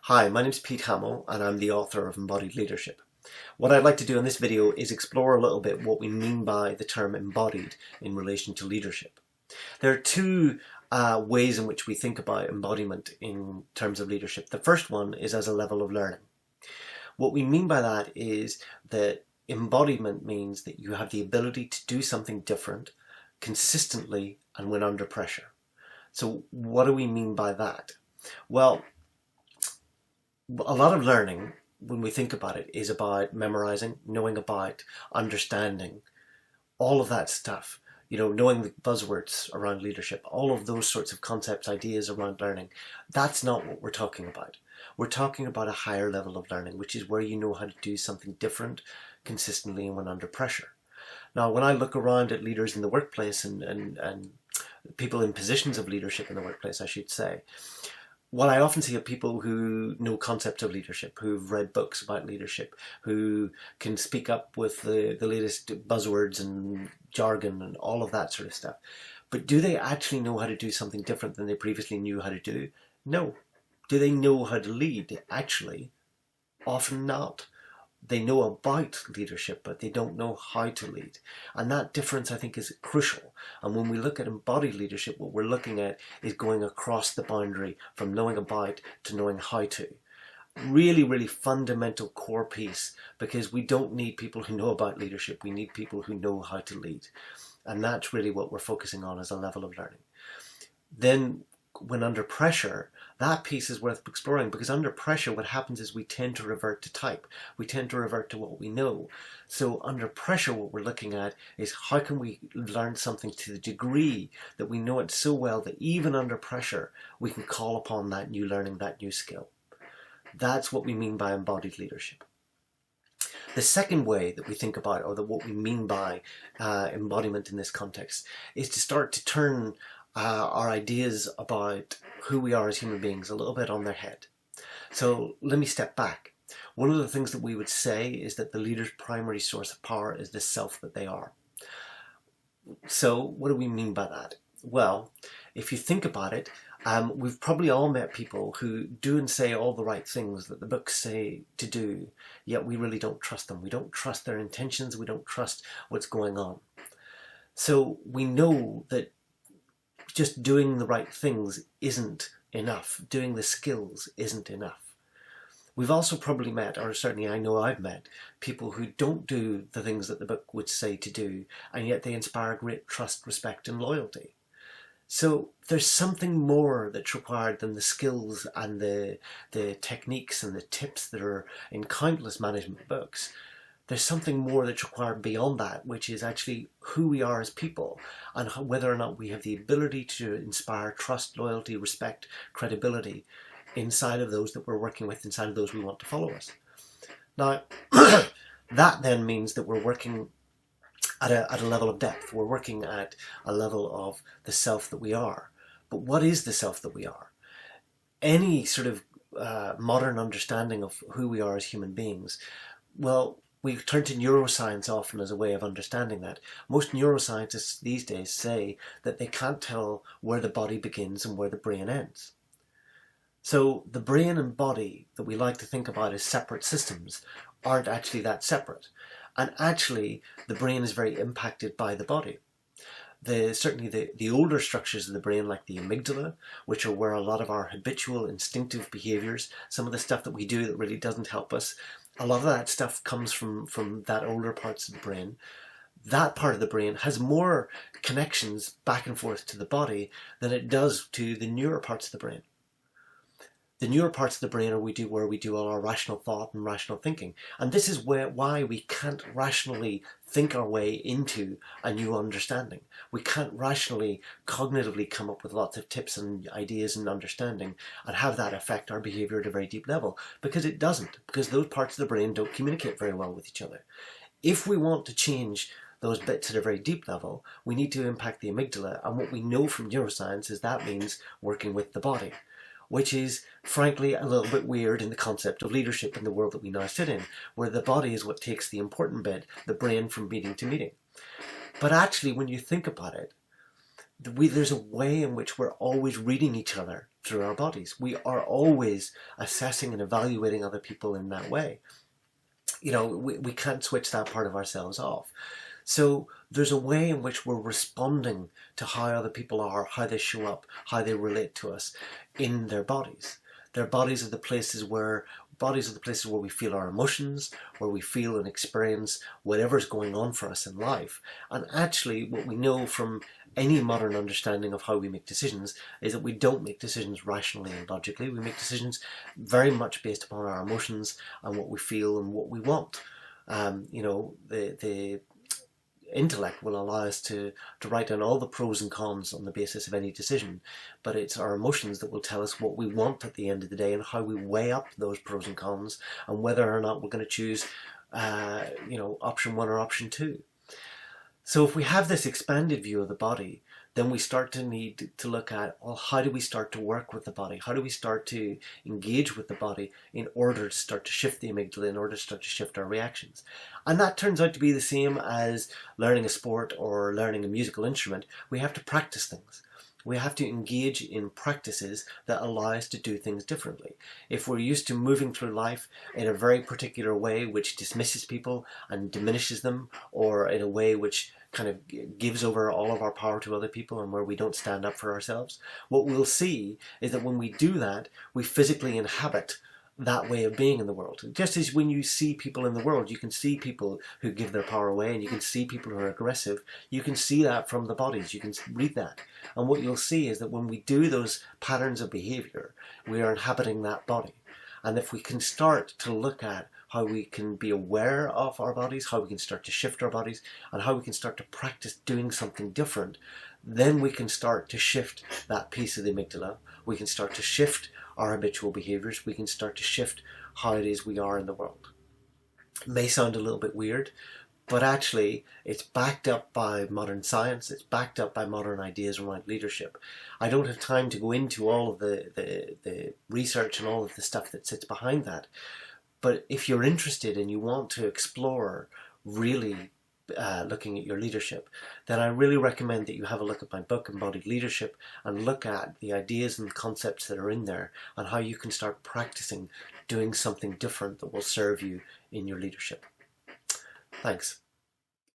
Hi, my name is Pete Hamill and I'm the author of Embodied Leadership. What I'd like to do in this video is explore a little bit what we mean by the term embodied in relation to leadership. There are two ways in which we think about embodiment in terms of leadership. The first one is as a level of learning. What we mean by that is that embodiment means that you have the ability to do something different consistently and when under pressure. So what do we mean by that? Well, a lot of learning, when we think about it, is about memorizing, knowing about, understanding, all of that stuff. You know, knowing the buzzwords around leadership, all of those sorts of concepts, ideas around learning. That's not what we're talking about. We're talking about a higher level of learning, which is where you know how to do something different consistently and when under pressure. Now, when I look around at leaders in the workplace and people in positions of leadership in the workplace, I should say, what I often see are people who know concepts of leadership, who've read books about leadership, who can speak up with the latest buzzwords and jargon and all of that sort of stuff. But do they actually know how to do something different than they previously knew how to do? No. Do they know how to lead? Actually, often not. They know about leadership, but they don't know how to lead. And that difference, I think, is crucial. And when we look at embodied leadership, what we're looking at is going across the boundary from knowing about to knowing how to. Really, really fundamental core piece, because we don't need people who know about leadership. We need people who know how to lead. And that's really what we're focusing on as a level of learning. Then, when under pressure, that piece is worth exploring, because under pressure what happens is we tend to revert to type. We tend to revert to what we know. So under pressure what we're looking at is how can we learn something to the degree that we know it so well that even under pressure we can call upon that new learning, that new skill. That's what we mean by embodied leadership. The second way that we think about, or that what we mean by embodiment in this context, is to start to turn our ideas about who we are as human beings a little bit on their head. So let me step back. One of the things that we would say is that the leader's primary source of power is the self that they are. So what do we mean by that? Well, if you think about it, we've probably all met people who do and say all the right things that the books say to do, yet we really don't trust them. We don't trust their intentions. We don't trust what's going on. So we know that just doing the right things isn't enough. Doing the skills isn't enough. We've also probably met, or certainly I know I've met, people who don't do the things that the book would say to do, and yet they inspire great trust, respect, and loyalty. So there's something more that's required than the skills and the techniques and the tips that are in countless management books. There's something more that's required beyond that, which is actually who we are as people and whether or not we have the ability to inspire trust, loyalty, respect, credibility inside of those that we're working with, inside of those we want to follow us. Now, that then means that we're working at a level of depth. We're working at a level of the self that we are. But what is the self that we are? Any sort of modern understanding of who we are as human beings, well, we turn to neuroscience often as a way of understanding that. Most neuroscientists these days say that they can't tell where the body begins and where the brain ends. So the brain and body that we like to think about as separate systems aren't actually that separate. And actually, the brain is very impacted by the body. Certainly the older structures of the brain, like the amygdala, which are where a lot of our habitual instinctive behaviors, some of the stuff that we do that really doesn't help us, a lot of that stuff comes from that older parts of the brain. That part of the brain has more connections back and forth to the body than it does to the newer parts of the brain. The newer parts of the brain are where we do all our rational thought and rational thinking. And this is why we can't rationally think our way into a new understanding. We can't rationally, cognitively come up with lots of tips and ideas and understanding and have that affect our behavior at a very deep level, because it doesn't, because those parts of the brain don't communicate very well with each other. If we want to change those bits at a very deep level, we need to impact the amygdala. And what we know from neuroscience is that means working with the body, which is frankly a little bit weird in the concept of leadership in the world that we now sit in, where the body is what takes the important bit, the brain, from meeting to meeting. But actually, when you think about it, there's a way in which we're always reading each other through our bodies. We are always assessing and evaluating other people in that way. You know, we can't switch that part of ourselves off. So there's a way in which we're responding to how other people are, how they show up, how they relate to us in their bodies. Their bodies are the places where we feel our emotions, where we feel and experience whatever's going on for us in life. And actually, what we know from any modern understanding of how we make decisions is that we don't make decisions rationally and logically. We make decisions very much based upon our emotions and what we feel and what we want. You know, the intellect will allow us to write down all the pros and cons on the basis of any decision, but it's our emotions that will tell us what we want at the end of the day and how we weigh up those pros and cons and whether or not we're going to choose you know, option 1 or option 2. So if we have this expanded view of the body, then we start to need to look at, well, how do we start to work with the body? How do we start to engage with the body in order to start to shift the amygdala, in order to start to shift our reactions? And that turns out to be the same as learning a sport or learning a musical instrument. We have to practice things. We have to engage in practices that allow us to do things differently. If we're used to moving through life in a very particular way which dismisses people and diminishes them, or in a way which kind of gives over all of our power to other people and where we don't stand up for ourselves, what we'll see is that when we do that, we physically inhabit that way of being in the world. Just as when you see people in the world, you can see people who give their power away and you can see people who are aggressive. You can see that from the bodies. You can read that. And what you'll see is that when we do those patterns of behavior, we are inhabiting that body. And if we can start to look at how we can be aware of our bodies, how we can start to shift our bodies, and how we can start to practice doing something different, then we can start to shift that piece of the amygdala. We can start to shift our habitual behaviors. We can start to shift how it is we are in the world. It may sound a little bit weird, but actually it's backed up by modern science. It's backed up by modern ideas around leadership. I don't have time to go into all of the research and all of the stuff that sits behind that. But if you're interested and you want to explore really looking at your leadership, then I really recommend that you have a look at my book, Embodied Leadership, and look at the ideas and concepts that are in there and how you can start practicing doing something different that will serve you in your leadership. Thanks.